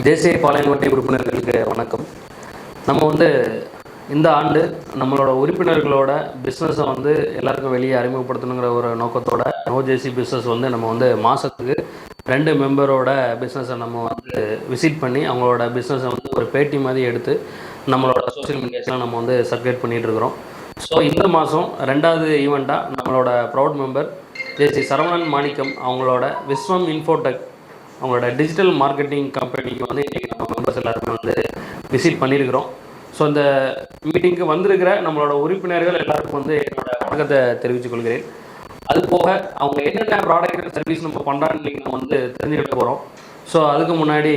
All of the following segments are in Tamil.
தேசிய பாளையங்கோட்டை உறுப்பினர்களுக்கு வணக்கம். நம்ம இந்த ஆண்டு நம்மளோட உறுப்பினர்களோட பிஸ்னஸை எல்லாருக்கும் வெளியே அறிமுகப்படுத்தணுங்கிற ஒரு நோக்கத்தோட நோஜேசி பிஸ்னஸ் நம்ம மாதத்துக்கு 2 மெம்பரோட பிஸ்னஸை நம்ம விசிட் பண்ணி அவங்களோட பிஸ்னஸை ஒரு பேட்டி மாதிரி எடுத்து நம்மளோட சோஷியல் மீடியாஸ்லாம் நம்ம சர்க்குலேட் பண்ணிகிட்டு இருக்கிறோம். ஸோ இந்த மாதம் 2வது ஈவெண்ட்டாக நம்மளோட ப்ரௌட் மெம்பர் ஜேசி சரவணன் மாணிக்கம் அவங்களோட விஸ்வம் இன்ஃபோடெக் அவங்களோட டிஜிட்டல் மார்க்கெட்டிங் கம்பெனிக்கு இன்றைக்கி நம்ம மெம்பர்ஸ் எல்லாருமே விசிட் பண்ணியிருக்கிறோம். ஸோ இந்த மீட்டிங்க்கு வந்திருக்கிற நம்மளோட உறுப்பினர்கள் எல்லாருக்கும் என்னோட வணக்கத்தை தெரிவித்துக் கொள்கிறேன். அது போக அவங்க என்னென்ன ப்ராடக்ட் சர்வீஸ் நம்ம பண்ணுறான்னு இன்றைக்கி நம்ம தெரிஞ்சுக்கிட்ட போகிறோம். ஸோ அதுக்கு முன்னாடி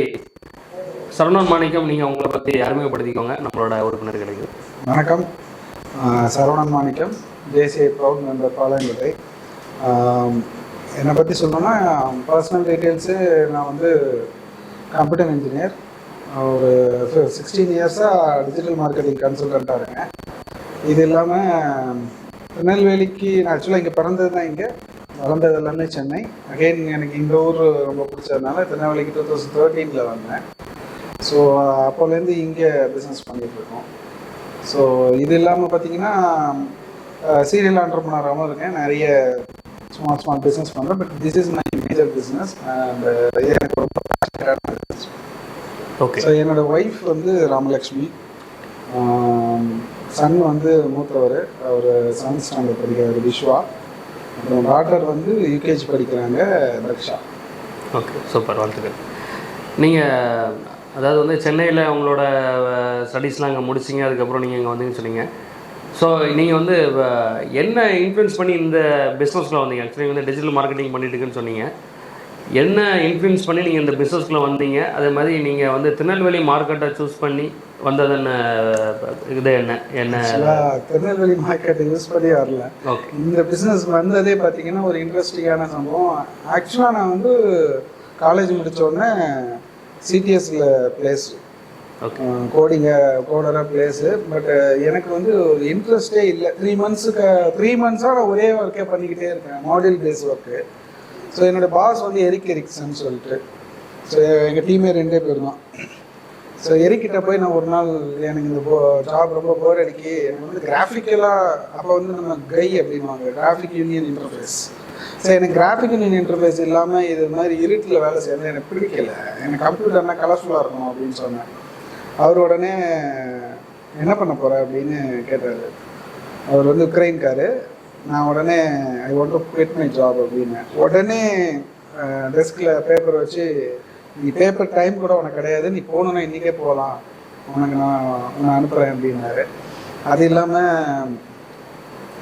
சரவணன் மாணிக்கம், நீங்கள் உங்களை பற்றி அறிமுகப்படுத்திக்கோங்க நம்மளோட உறுப்பினர்களுக்கு. வணக்கம். சரவணன் மாணிக்கம், தேசிய ப்ரௌட் மெம்பர் பாளையங்கோட்டை. என்னை பற்றி சொல்லணும்னா பர்சனல் டீட்டெயில்ஸு, நான் கம்ப்யூட்டர் இன்ஜினியர், ஒரு 16 இயர்ஸாக டிஜிட்டல் மார்க்கெட்டிங் கன்சல்டண்ட்டாக இருக்கேன். இது இல்லாமல் திருநெல்வேலிக்கு நான் ஆக்சுவலாக இங்கே பிறந்தது தான், இங்கே வளர்ந்தது எல்லாமே சென்னை. அகெயின் எனக்கு இந்த ஊர் ரொம்ப பிடிச்சதுனால திருநெல்வேலிக்கு 2013 வந்தேன். ஸோ அப்போலேருந்து இங்கே பிஸ்னஸ் பண்ணிகிட்ருக்கோம். ஸோ இது இல்லாமல் பார்த்தீங்கன்னா சீரியல் ஆண்டர்ப்ரனராகவும் இருக்கேன். நிறைய ஸ்மால் பிஸ்னஸ் பண்ணுறேன். But this is my major business. எனக்கு ரொம்ப பிஸ்னஸ். ஓகே. ஸோ என்னோடய ஒய்ஃப் ராமலக்ஷ்மி, சன் மூத்தவர், அவர் 7th ஸ்டாண்டர்ட் படிக்கிறார், விஸ்வா. அப்புறம் டாட்டர் யூகேஜி படிக்கிறாங்க, தக்ஷா. ஓகே, சூப்பர், வாழ்த்துக்கள். நீங்கள் அதாவது சென்னையில் உங்களோட ஸ்டடீஸ்லாம் அங்கே முடிச்சிங்க, அதுக்கப்புறம் நீங்கள் இங்கே வந்தீங்கன்னு சொன்னீங்க. ஸோ நீங்கள் என்ன இன்ஃப்ளூயன்ஸ் பண்ணி இந்த பிஸ்னஸில் வந்தீங்க? ஆக்சுவலி டிஜிட்டல் மார்க்கெட்டிங் பண்ணிட்டுருக்குன்னு சொன்னீங்க. என்ன இன்ஃப்ளூயன்ஸ் பண்ணி நீங்கள் இந்த பிஸ்னஸ்க்குள்ளே வந்தீங்க? அதே மாதிரி நீங்கள் திருநெல்வேலி மார்க்கெட்டை சூஸ் பண்ணி வந்தது இது என்ன திருநெல்வேலி மார்க்கெட்டை யூஸ் பண்ணி வரல. ஓகே. இந்த பிஸ்னஸ் வந்ததே பார்த்தீங்கன்னா ஒரு இன்ட்ரெஸ்டிங்கான சம்பவம். ஆக்சுவலாக நான் காலேஜ் முடித்தோடனே சிடிஎஸ்ல பிளேஸ், கோடராக பிளேஸு. பட் எனக்கு ஒரு இன்ட்ரெஸ்டே இல்லை. 3 மந்த்ஸாக நான் ஒரே ஒர்க்கே பண்ணிக்கிட்டே இருக்கேன், மாடியூல் பேஸ் ஒர்க்கு. ஸோ என்னோடய பாஸ் எரிக்சன் சொல்லிட்டு, ஸோ எங்கள் டீமே 2 பேர் தான். ஸோ எரிக்கிட்ட போய் நான் ஒரு நாள் எனக்கு இந்த ஜாப் ரொம்ப போர் அடிக்கி, எனக்கு கிராஃபிக்கலாக அப்போ நம்ம கை அப்படின்வாங்க, கிராஃபிக் யூனியன் இன்டர்ஃபேஸ். ஸோ எனக்கு கிராஃபிக் யூனியன் இன்டர்ஃபேஸ் இல்லாமல் இது மாதிரி இருட்டில் வேலை செய்யறது எனக்கு பிடிக்கல. எனக்கு கம்ப்யூட்டர்னா கலர்ஃபுல்லாக இருக்கணும் அப்படின்னு சொன்னேன். அவர் உடனே என்ன பண்ண போகிற அப்படின்னு கேட்டார். அவர் உக்ரைன்காரு. நான் உடனே ஐ want to quit my job அப்படின்னு உடனே டெஸ்கில் பேப்பர் வச்சு, நீ பேப்பர் டைம் கூட உனக்கு கிடையாது, நீ போகணுன்னா இன்றைக்கே போகலாம், உனக்கு நான் அனுப்புகிறேன் அப்படின்னாரு. அது இல்லாமல்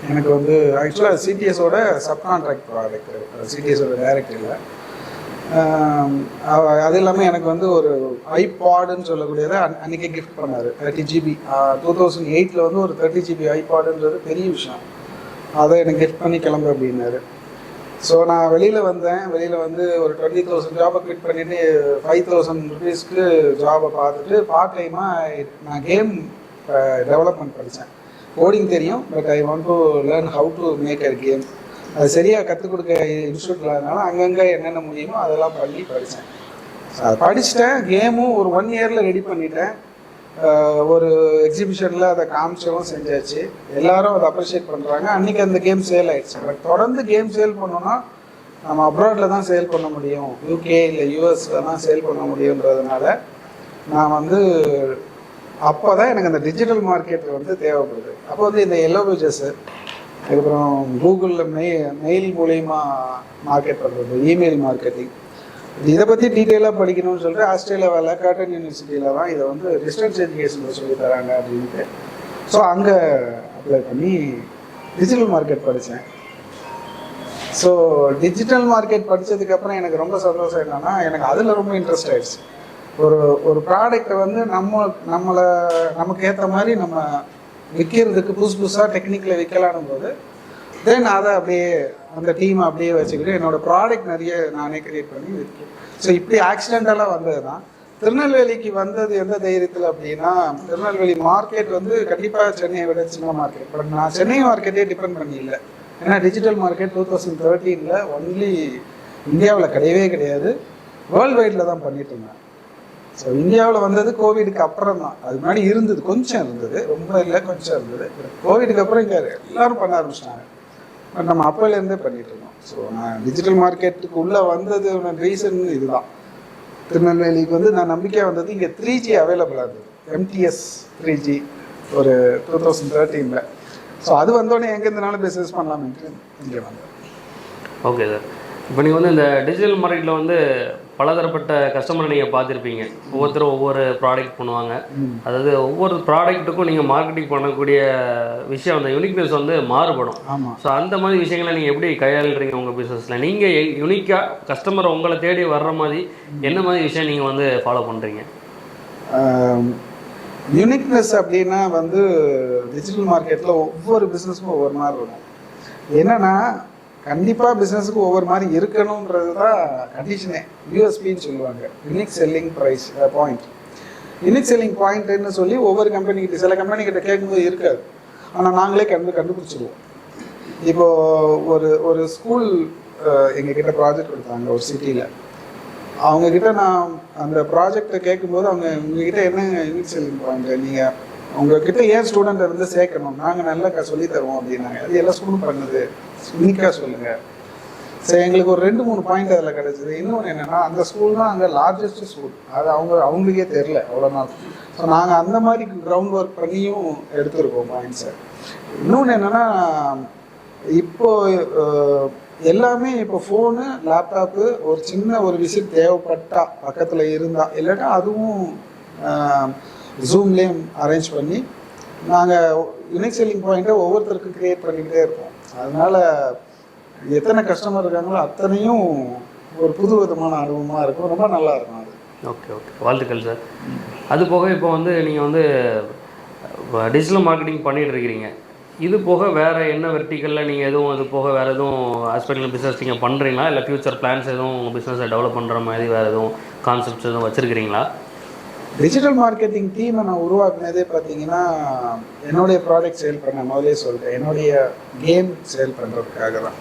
எனக்கு ஆக்சுவலாக சிடிஎஸோட சப்கான்ட்ராக்ட் ப்ராடக்ட், சிடிஎஸோட டைரக்ட் இல்லை. அது இல்லாமல் எனக்கு ஒரு ஐபாடுன்னு சொல்லக்கூடியதை அன்றைக்கே கிஃப்ட் பண்ணார், 30 GB. 2008 ஒரு 30 GB ஐபாடுன்றது பெரிய விஷயம். அதை எனக்கு கிஃப்ட் பண்ணி கிளம்பு அப்படின்னாரு. ஸோ நான் வெளியில் வந்தேன். ஒரு 20,000 ஜாபை குவிட் பண்ணிவிட்டு 5,000 rupeesக்கு ஜாபை பார்த்துட்டு பார்ட் டைமாக நான் கேம் டெவலப்மெண்ட் படித்தேன். கோடிங் தெரியும், but I want to learn how to make a game. அது சரியாக கற்றுக் கொடுக்க இன்ஸ்டியூட் இல்லாதனால அங்கங்கே என்னென்ன முடியுமோ அதெல்லாம் பண்ணி படித்தேன். ஸோ அதை படிச்சுட்டேன். கேமும் ஒரு 1 இயரில் ரெடி பண்ணிட்டேன். ஒரு எக்ஸிபிஷனில் அதை காமிச்சவும் செஞ்சாச்சு. எல்லாரும் அதை அப்ரிஷியேட் பண்ணுறாங்க. அன்றைக்கி அந்த கேம் சேல் ஆகிடுச்சு. பட் தொடர்ந்து கேம் சேல் பண்ணோன்னா நம்ம அப்ராடில் தான் சேல் பண்ண முடியும், யூகே இல்லை யூஎஸில் தான் சேல் பண்ண முடியுன்றதுனால நான் அப்போ தான் எனக்கு அந்த டிஜிட்டல் மார்க்கெட் தேவைப்படுது. அப்போ இந்த எல்லோ பேஜஸ்ஸு, அதுக்கப்புறம் கூகுளில் மெயில் மூலயமா மார்க்கெட் பண்ணுறது, இமெயில் மார்க்கெட்டிங், இதை பற்றி டீட்டெயிலாக படிக்கணும்னு சொல்லிட்டு ஆஸ்திரேலியாவில் காட்டன் யூனிவர்சிட்டியில் தான் இதை டிஸ்டன்ஸ் எஜுகேஷனில் சொல்லி தராங்க அப்படின்ட்டு. ஸோ அங்கே அப்ளை பண்ணி டிஜிட்டல் மார்க்கெட் படித்தேன். ஸோ டிஜிட்டல் மார்க்கெட் படித்ததுக்கப்புறம் எனக்கு ரொம்ப சந்தோஷம் என்னென்னா, எனக்கு அதில் ரொம்ப இன்ட்ரெஸ்ட் ஆகிடுச்சு. ஒரு ப்ராடக்டை நமக்கு ஏற்ற மாதிரி நம்ம விற்கிறதுக்கு புதுசாக டெக்னிக்கில் விற்கலான்னும் போது தென் அதை அப்படியே அந்த டீமை அப்படியே வச்சுக்கிட்டு என்னோடய ப்ராடக்ட் நிறைய நானே கிரியேட் பண்ணி விற்கிறேன். ஸோ இப்படி ஆக்சிடென்டலாக வந்தது தான். திருநெல்வேலிக்கு வந்தது எந்த தைரியத்தில் அப்படின்னா, திருநெல்வேலி மார்க்கெட் கண்டிப்பாக சென்னையை விட சின்ன மார்க்கெட். பட் நான் சென்னை மார்க்கெட்டே டிபெண்ட் பண்ணி இல்லை. ஏன்னா டிஜிட்டல் மார்க்கெட் 2013 ஒன்லி இந்தியாவில் கிடையவே கிடையாது, வேர்ல்டு வைடில் தான் பண்ணிட்டு இருந்தேன். ஸோ இந்தியாவில் வந்தது கோவிடுக்கு அப்புறம் தான். அது முன்னாடி இருந்தது, கொஞ்சம் இருந்தது, ரொம்ப இல்லை, கொஞ்சம் இருந்தது. கோவிடுக்கு அப்புறம் இங்கே எல்லாரும் பண்ண ஆரம்பிச்சிட்டாங்க. பட் நம்ம அப்போலேருந்தே பண்ணிட்டு இருக்கோம். ஸோ நான் டிஜிட்டல் மார்க்கெட்டுக்கு உள்ளே வந்தது ரீசன் இதுதான். திருநெல்வேலிக்கு வந்து நான் நம்பிக்கையாக வந்தது இங்கே 3G அவைலபிளாக இருந்தது, MTS 3G ஒரு 2013. ஸோ அது வந்தோடனே எங்கேருந்துனாலும் பிஸ்னஸ் பண்ணலாம்னு இங்கே வந்தேன். Okay sir. இப்போ நீங்கள் வந்து இந்த டிஜிட்டல் மார்க்கெட்டில் வந்து பலதரப்பட்ட கஸ்டமரை நீங்கள் பார்த்துருப்பீங்க. ஒவ்வொருத்தரும் ஒவ்வொரு ப்ராடக்ட் பண்ணுவாங்க. அதாவது ஒவ்வொரு ப்ராடக்ட்டுக்கும் நீங்கள் மார்க்கெட்டிங் பண்ணக்கூடிய விஷயம், அந்த யூனிக்னஸ் வந்து மாறுபடும். ஆமாம். ஸோ அந்த மாதிரி விஷயங்களை நீங்கள் எப்படி கையாளுறீங்க உங்கள் பிஸ்னஸில்? நீங்கள் யூனிக்காக கஸ்டமரை உங்களை தேடி வர்ற மாதிரி என்ன மாதிரி விஷயம் நீங்கள் வந்து ஃபாலோ பண்ணுறீங்க? யூனிக்னஸ் அப்படின்னா வந்து டிஜிட்டல் மார்க்கெட்டில் ஒவ்வொரு பிஸ்னஸுக்கும் ஒவ்வொரு மாதிரி இருக்கும். என்னென்னா கண்டிப்பாக பிஸ்னஸுக்கு ஒவ்வொரு மாதிரி இருக்கணுன்றது தான் கண்டிஷனே. யூஎஸ்பின்னு சொல்லுவாங்க, unique selling price point. Unique selling பாயிண்ட்டுன்னு சொல்லி ஒவ்வொரு கம்பெனிக்கிட்ட, சில கம்பெனிக்கிட்ட கேட்கும்போது இருக்காது, ஆனால் நாங்களே கண்டுபிடிச்சிடுவோம். இப்போது ஒரு ஸ்கூல் எங்ககிட்ட ப்ராஜெக்ட் கொடுத்தாங்க ஒரு சிட்டியில். அவங்கக்கிட்ட நான் அந்த ப்ராஜெக்டை கேட்கும்போது அவங்க உங்ககிட்ட என்ன யூனிக் செல்லிங் பாயிண்ட், நீங்கள் உங்ககிட்ட ஏன் ஸ்டூடெண்ட்டை வந்து சேர்க்கணும், நாங்கள் நல்லா சொல்லித் தருவோம் அப்படின்னாங்க. அது எல்லா ஸ்கூலும் பண்ணுது, யூனிக்காக சொல்லுங்கள். சரி, எங்களுக்கு ஒரு 2-3 பாயிண்ட் அதில் கிடச்சிது. இன்னொன்று என்னென்னா, அந்த ஸ்கூல் தான் அங்கே லார்ஜஸ்ட் ஸ்கூல், அது அவங்களுக்கே தெரில அவ்வளோ நாள். ஸோ நாங்கள் அந்த மாதிரி கிரவுண்ட் ஒர்க் பண்ணியும் எடுத்துருக்கோம் பாயிண்ட்ஸை. இன்னொன்று என்னென்னா, இப்போது எல்லாமே இப்போ ஃபோனு, லேப்டாப்பு, ஒரு சின்ன ஒரு விசிட் தேவைப்பட்டா பக்கத்தில் இருந்தால், இல்லாட்டா அதுவும் ஜூம்லேயும் அரேஞ்ச் பண்ணி நாங்கள் யூனிக் செல்லிங் பாயிண்ட்டை ஒவ்வொருத்தருக்கும் க்ரியேட் பண்ணிக்கிட்டே இருப்போம். அதனால் எத்தனை கஸ்டமர் இருக்காங்களோ அத்தனையும் ஒரு புது விதமான அனுபவமாக இருக்கும், ரொம்ப நல்லா இருக்கும் அது. ஓகே, வாழ்த்துக்கள் சார். அது போக இப்போ வந்து நீங்கள் வந்து டிஜிட்டல் மார்க்கெட்டிங் பண்ணிகிட்டு இருக்கிறீங்க. இது போக வேறு என்ன வெர்டிக்கலில் நீங்கள் எதுவும் அது போக வேறு எதுவும் ஆஸ்பெக்டில் பிஸ்னஸ் நீங்கள் பண்ணுறீங்களா? இல்லை ஃப்யூச்சர் பிளான்ஸ் எதுவும் உங்கள் பிஸ்னஸை டெவலப் பண்ணுற மாதிரி வேறு எதுவும் கான்செப்ட்ஸ் எதுவும் வச்சுருக்கிறீங்களா? டிஜிட்டல் மார்க்கெட்டிங் டீமை நான் உருவாக்குனதே பார்த்தீங்கன்னா, என்னுடைய ப்ராடக்ட் சேல் பண்ண முதலே சொல்லிட்டேன், என்னுடைய கேம் சேல் பண்ணுறதுக்காக தான்.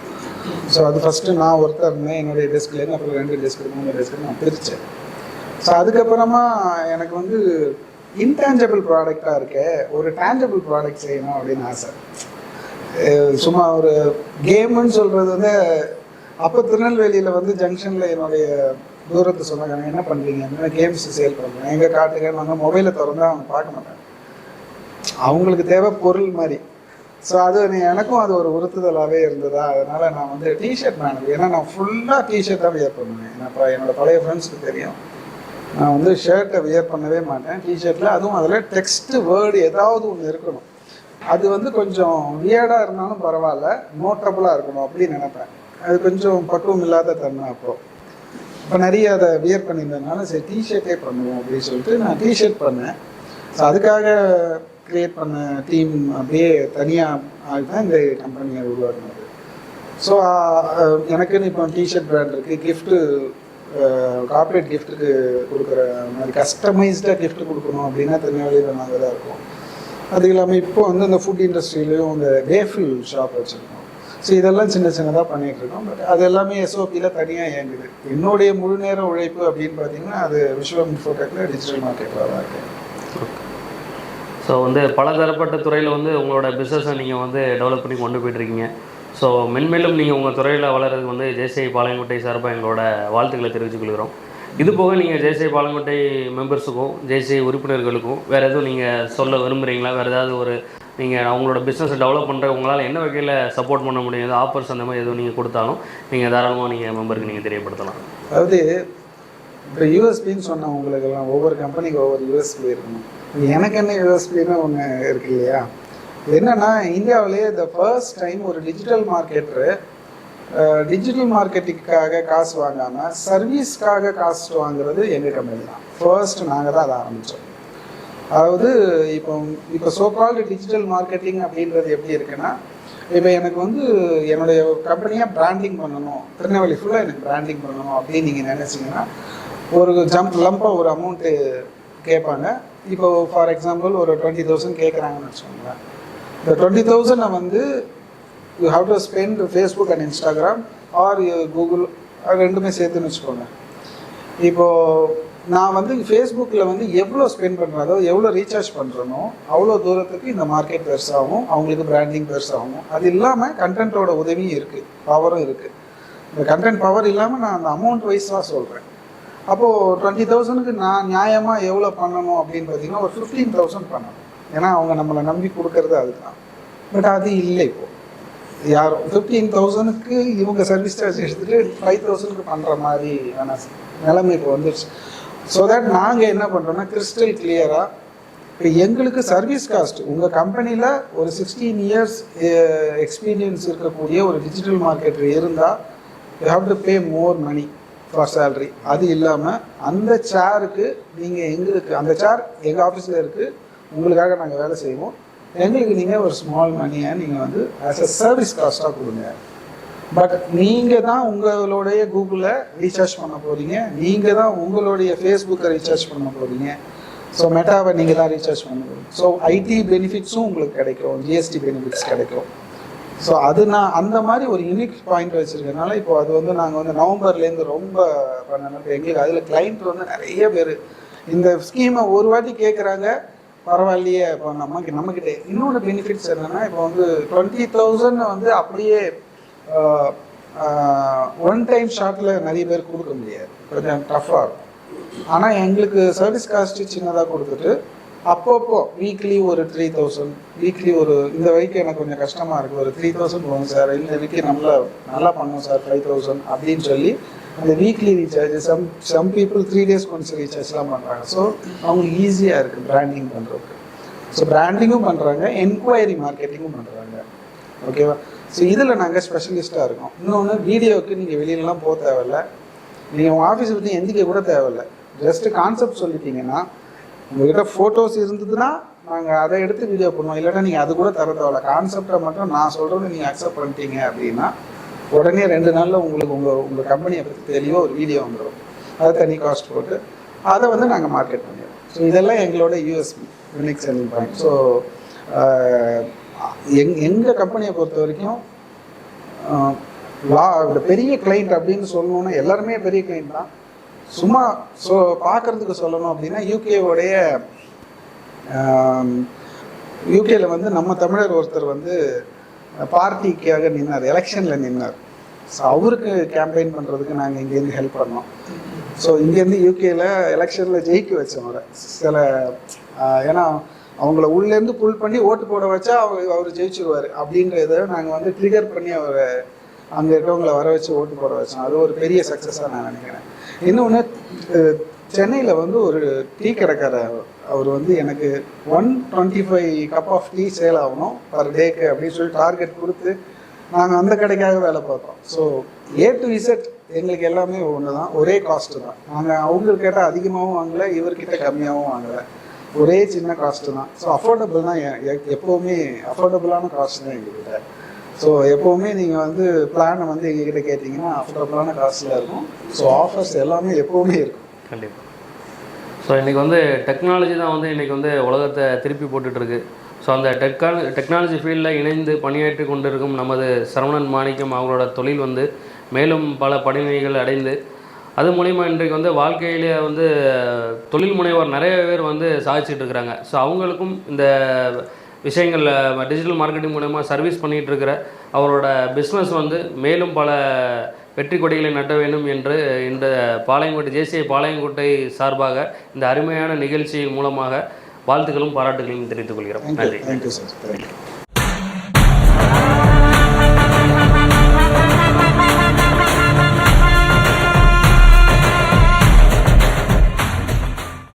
ஸோ அது ஃபஸ்ட்டு நான் ஒருத்தர் இருந்தேன் என்னுடைய டெஸ்க்லேருந்து, அப்புறம் 2 டெஸ்க்கு 3 டெஸ்க்கு நான் பிரித்தேன். ஸோ அதுக்கப்புறமா எனக்கு வந்து இன்டான்ஜபிள் ப்ராடக்டாக இருக்க ஒரு டேஞ்சபிள் ப்ராடக்ட் செய்யணும் அப்படின்னு ஆசை. சும்மா ஒரு கேமுன்னு சொல்கிறது வந்து, அப்போ திருநெல்வேலியில் வந்து ஜங்ஷனில் என்னுடைய தூரத்தை சொன்னாங்க, என்ன பண்ணுறீங்க, என்ன கேம்ஸ் சேல் பண்ணுறேன், எங்கே காட்டுங்கன்னு வாங்க. மொபைலை திறந்தா அவங்க பார்க்க மாட்டாங்க, அவங்களுக்கு தேவை பொருள் மாதிரி. ஸோ அது எனக்கும் அது ஒரு உறுத்துதலாகவே இருந்ததா. அதனால் நான் வந்து டிஷர்ட் மேனேஜர், ஏன்னா நான் ஃபுல்லாக டிஷர்ட்டாக வியர் பண்ணுவேன். ஏன்னா என்னோடய பழைய ஃப்ரெண்ட்ஸுக்கு தெரியும், நான் வந்து ஷர்ட்டை வியர் பண்ணவே மாட்டேன். டிஷர்ட்டில் அதுவும் அதில் டெக்ஸ்ட்டு வேர்டு ஏதாவது ஒன்று இருக்கணும். அது வந்து கொஞ்சம் வியர்டாக இருந்தாலும் பரவாயில்ல, நோட்டபுளாக இருக்கணும் அப்படின்னு நினைப்பேன். அது கொஞ்சம் பக்குவம் இல்லாத தன்மை. இப்போ நிறைய அதை வியர் பண்ணியிருந்ததுனால சரி டிஷர்ட்டே பண்ணுவோம் அப்படின்னு சொல்லிட்டு நான் டிஷர்ட் பண்ணேன். ஸோ அதுக்காக க்ரியேட் பண்ண டீம் அப்படியே தனியாக தான் இந்த கம்பெனியை உருவாக்குனது. ஸோ எனக்குன்னு இப்போ டிஷர்ட் பிராண்ட் இருக்குது. கிஃப்ட்டு, கார்பரேட் கிஃப்ட்டுக்கு கொடுக்குற மாதிரி கஸ்டமைஸ்டாக கிஃப்ட் கொடுக்கணும் அப்படின்னா திருநெல்வேலியில் நாங்கள் தான் இருக்கோம். அது இல்லாமல் இப்போ வந்து இந்த ஃபுட் இண்டஸ்ட்ரியிலையும் இந்த வேஃபில் ஷாப் வச்சுருக்கோம். ஸோ இதெல்லாம் சின்னதாக பண்ணிகிட்ருக்கோம். பட் அது எல்லாமே எஸ்ஓபியில் தனியாக இயங்குது. என்னுடைய முழு நேர உழைப்பு அப்படின்னு பார்த்தீங்கன்னா அது விஸ்வம் இன்ஃபோடெக்கில் டிஜிட்டல் மார்க்கெட்டில் தான் இருக்குது. ஸோ வந்து பலதரப்பட்ட துறையில் வந்து உங்களோட பிஸ்னஸை நீங்கள் வந்து டெவலப் பண்ணி கொண்டு போய்ட்டுருக்கீங்க. ஸோ மென்மேலும் நீங்கள் உங்கள் துறையில் வளர்கிறதுக்கு வந்து ஜேசிஐ பாளையங்கோட்டை சார்பாக எங்களோட வாழ்த்துக்களை தெரிவித்துக் கொள்கிறோம். இது போக நீங்கள் ஜேசிஐ பாளையங்கோட்டை மெம்பர்ஸுக்கும் ஜேசிஐ உறுப்பினர்களுக்கும் வேறு எதுவும் நீங்கள் சொல்ல விரும்புகிறீங்களா? வேறு ஏதாவது ஒரு நீங்கள் அவங்களோட பிஸ்னஸை டெவலப் பண்ணுற உங்களால் என்ன வகையில் சப்போர்ட் பண்ண முடியாது, ஆஃபர்ஸ் அந்த மாதிரி எதுவும் நீங்கள் கொடுத்தாலும் நீங்கள் தாராளமாக நீங்கள் மெம்பருக்கு நீங்கள் தெரியப்படுத்தலாம். அதாவது இப்போ யூஎஸ்பின்னு சொன்ன உங்களுக்கெல்லாம் ஒவ்வொரு கம்பெனிக்கு ஒவ்வொரு யூஎஸ்பி இருக்கணும். எனக்கு என்ன யூஎஸ்பின்னு ஒன்று இருக்கு இல்லையா? என்னென்னா இந்தியாவிலேயே த ஃபர்ஸ்ட் டைம் ஒரு டிஜிட்டல் மார்க்கெட்டரு டிஜிட்டல் மார்க்கெட்டிங்காக காசு வாங்காமல் சர்வீஸ்க்காக காசு வாங்குறது எங்கள் கம்பெனி தான். ஃபர்ஸ்ட் நாங்கள் தான் அதை ஆரம்பித்தோம். அதாவது இப்போ சோகால்டு டிஜிட்டல் மார்க்கெட்டிங் அப்படின்றது எப்படி இருக்குன்னா, இப்போ எனக்கு வந்து என்னுடைய கம்பெனியாக பிராண்டிங் பண்ணணும், திருநெல்வேலி ஃபுல்லாக எனக்கு பிராண்டிங் பண்ணணும் அப்படின்னு நீங்கள் நினச்சிங்கன்னா ஒரு லம்பாக ஒரு அமௌண்ட்டு கேட்பாங்க. இப்போ ஃபார் எக்ஸாம்பிள் ஒரு 20,000 கேட்குறாங்கன்னு வச்சுக்கோங்களேன். இந்த 20,000 வந்து you have to spend Facebook and Instagram R Google, அது ரெண்டுமே சேர்த்துன்னு வச்சுக்கோங்க. இப்போது நான் வந்து ஃபேஸ்புக்கில் வந்து எவ்வளோ ஸ்பெண்ட் பண்ணுறேன், அதாவது எவ்வளோ ரீசார்ஜ் பண்ணுறனோ அவ்வளோ தூரத்துக்கு இந்த மார்க்கெட் பெருசாகும், அவங்களுக்கு பிராண்டிங் பெருசாகும். அது இல்லாமல் கண்டென்ட்டோட உதவியும் இருக்குது, பவரும் இருக்குது. இந்த கண்டென்ட் பவர் இல்லாமல் நான் அந்த அமௌண்ட் வைஸ்லாம் சொல்கிறேன். அப்போது 20,000க்கு நான் நியாயமாக எவ்வளோ பண்ணணும் அப்படின்னு பார்த்தீங்கன்னா ஒரு 15,000 பண்ணணும். ஏன்னா அவங்க நம்மளை நம்பி கொடுக்கறது அதுதான். பட் அது இல்லை இப்போது. யாரும் 15,000க்கு இவங்க சர்வீஸ் சார்ஜ் எடுத்துகிட்டு 5,000க்கு பண்ணுற மாதிரி நிலைமை இப்போ வந்துடுச்சு. ஸோ தட் நாங்கள் என்ன பண்ணுறோன்னா கிறிஸ்டல் கிளியராக இப்போ எங்களுக்கு சர்வீஸ் காஸ்ட் உங்கள் கம்பெனியில் ஒரு 16 இயர்ஸ் எக்ஸ்பீரியன்ஸ் இருக்கக்கூடிய ஒரு டிஜிட்டல் மார்க்கெட்டர் இருந்தால் you have to pay more money for salary. அது இல்லாமல் அந்த சேருக்கு நீங்கள் எங்களுக்கு அந்த சேர் எங்கள் ஆஃபீஸில் இருக்குது, உங்களுக்காக நாங்கள் வேலை செய்வோம், எங்களுக்கு நீங்கள் ஒரு ஸ்மால் மணியை நீங்கள் வந்து ஆஸ் அ சர்வீஸ் காஸ்ட்டாக கொடுங்க. பட் நீங்கள் தான் உங்களுடைய கூகுளில் ரீசார்ஜ் பண்ண போகிறீங்க, நீங்கள் தான் உங்களுடைய ஃபேஸ்புக்கை ரீசார்ஜ் பண்ண போகிறீங்க, ஸோ மெட்டாவை நீங்கள் தான் ரீசார்ஜ் பண்ண போகிறீங்க. ஸோ ஐடி பெனிஃபிட்ஸும் உங்களுக்கு கிடைக்கும், ஜிஎஸ்டி பெனிஃபிட்ஸ் கிடைக்கும். ஸோ அது நான் அந்த மாதிரி ஒரு யூனிக் பாயிண்ட் வச்சுருக்கனால இப்போ அது வந்து நாங்கள் வந்து நவம்பர்லேருந்து ரொம்ப பண்ணணும். இப்போ எங்களுக்கு அதில் கிளைண்ட் வந்து நிறைய பேர் இந்த ஸ்கீமை ஒரு வாட்டி கேட்குறாங்க, பரவாயில்லையே. இப்போ நம்மக்கிட்ட இன்னொன்று பெனிஃபிட்ஸ் என்னென்னா இப்போ வந்து 20,000 வந்து அப்படியே ஒன் டைம் ஷார்ட்டில் நிறைய பேர் கொடுக்க முடியாது, கொஞ்சம் டஃப்பாக இருக்கும். ஆனால் எங்களுக்கு சர்வீஸ் காஸ்ட்டு சின்னதாக கொடுத்துட்டு அப்பப்போ வீக்லி ஒரு 3,000, வீக்லி ஒரு இந்த வரைக்கும் எனக்கு கொஞ்சம் கஷ்டமாக இருக்குது, ஒரு 3,000 போகும் சார், இந்த வீக்கு நல்லா பண்ணும் சார் 5,000 அப்படின்னு சொல்லி அந்த weekly recharge some people 3 days once ரீசார்ஜ்லாம் பண்ணுறாங்க. ஸோ அவங்களுக்கு ஈஸியாக இருக்குது பிராண்டிங் பண்ணுறதுக்கு. ஸோ பிராண்டிங்கும் பண்ணுறாங்க, என்கொயரி மார்க்கெட்டிங்கும் பண்ணுறாங்க. ஓகேவா? ஸோ இதில் நாங்கள் ஸ்பெஷலிஸ்ட்டாக இருக்கோம். இன்னொன்று, வீடியோவுக்கு நீங்கள் வெளியிலலாம் போக தேவையில்லை, நீங்கள் உங்கள் ஆஃபீஸை பற்றி எந்திக்க கூட தேவையில்லை. ஜஸ்ட்டு கான்செப்ட் சொல்லிட்டீங்கன்னா, உங்கள்கிட்ட ஃபோட்டோஸ் இருந்ததுன்னா நாங்கள் அதை எடுத்து வீடியோ பண்ணுவோம், இல்லைன்னா நீங்கள் அது கூட தர தேவையில்ல. கான்செப்டை மட்டும் நான் சொல்கிறது நீங்கள் அக்செப்ட் பண்ணிட்டீங்க அப்படின்னா உடனே 2 நாளில் உங்களுக்கு உங்கள் கம்பெனியை பற்றி தெளிவாக ஒரு வீடியோ வந்துடும். அதை தனி காஸ்ட் போட்டு அதை வந்து நாங்கள் மார்க்கெட் பண்ணிடுவோம். ஸோ இதெல்லாம் எங்களோட USB, unique selling point. So எங்கள் கம்பெனியை பொறுத்த வரைக்கும் பெரிய கிளைண்ட் அப்படின்னு சொல்லணுன்னா எல்லாருமே பெரிய கிளைண்ட் தான். சும்மா பார்க்குறதுக்கு சொல்லணும் அப்படின்னா யூகேல வந்து நம்ம தமிழர் ஒருத்தர் வந்து பார்ட்டிக்காக நின்னார், எலெக்ஷனில் நின்னார். ஸோ அவருக்கு கேம்பெயின் பண்ணுறதுக்கு நாங்கள் இங்கேருந்து ஹெல்ப் பண்ணோம். ஸோ இங்கேருந்து யூகேல எலெக்ஷனில் ஜெயிக்க வச்சோம் அவரை. ஏன்னா அவங்கள உள்ளேருந்து புல் பண்ணி ஓட்டு போட வச்சா அவர் ஜெயிச்சிருவார் அப்படின்றத நாங்கள் வந்து ட்ரிகர் பண்ணி அவரை அங்கே இருக்கவங்களை வர வச்சு ஓட்டு போட வச்சோம். அது ஒரு பெரிய சக்ஸஸாக நான் நினைக்கிறேன். இன்னொன்று, சென்னையில் வந்து ஒரு டீ கடைக்காரர், அவர் வந்து எனக்கு 125 கப் ஆஃப் டீ சேல் ஆகணும் பர் டேக்கு அப்படின்னு சொல்லி டார்கெட் கொடுத்து நாங்கள் அந்த கடைக்காக வேலை பார்த்தோம். ஸோ A to Z எங்களுக்கு எல்லாமே ஒன்று தான், ஒரே காஸ்ட்டு தான். நாங்கள் அவங்களுக்கு கேட்டால் அதிகமாகவும் வாங்கலை, இவர்கிட்ட கம்மியாகவும் வாங்கலை, ஒரே சின்ன காஸ்ட்டு தான். ஸோ அஃபோர்டபுள் தான், எப்போவுமே அஃபோர்டபுளான காஸ்ட் தான் எங்ககிட்ட. ஸோ எப்போவுமே நீங்கள் வந்து பிளானை வந்து எங்ககிட்ட கேட்டிங்கன்னா அஃபோர்டபுளான காஸ்ட்டில் இருக்கும். ஸோ ஆஃபர்ஸ் எல்லாமே எப்போவுமே இருக்கும். கண்டிப்பாக. ஸோ இன்றைக்கி வந்து டெக்னாலஜி தான் வந்து இன்றைக்கி வந்து உலகத்தை திருப்பி போட்டுட்ருக்கு. ஸோ அந்த டெக்னாலஜி ஃபீல்டில் இணைந்து பணியாற்றி கொண்டிருக்கும் நமது சரவணன் மாணிக்கம் அவங்களோட தொழில் வந்து மேலும் பல படிநிலைகள் அடைந்து அது மூலிமா இன்றைக்கு வந்து வாழ்க்கையிலே வந்து தொழில் முனைவோர் நிறைய பேர் வந்து சாதிச்சுட்டு இருக்கிறாங்க. ஸோ அவங்களுக்கும் இந்த விஷயங்களில் டிஜிட்டல் மார்க்கெட்டிங் மூலமாக சர்வீஸ் பண்ணிகிட்டு இருக்கிற அவரோட பிஸ்னஸ் வந்து மேலும் பல வெற்றி கொடிகளை நட்ட வேண்டும் என்று இந்த பாளையங்கோட்டை JCI பாளையங்கோட்டை சார்பாக இந்த அருமையான நிகழ்ச்சியின் மூலமாக வாழ்த்துக்களும் பாராட்டுகளையும் தெரிவித்துக் கொள்கிறோம். நன்றி. Thank you sir. தேங்க்யூ.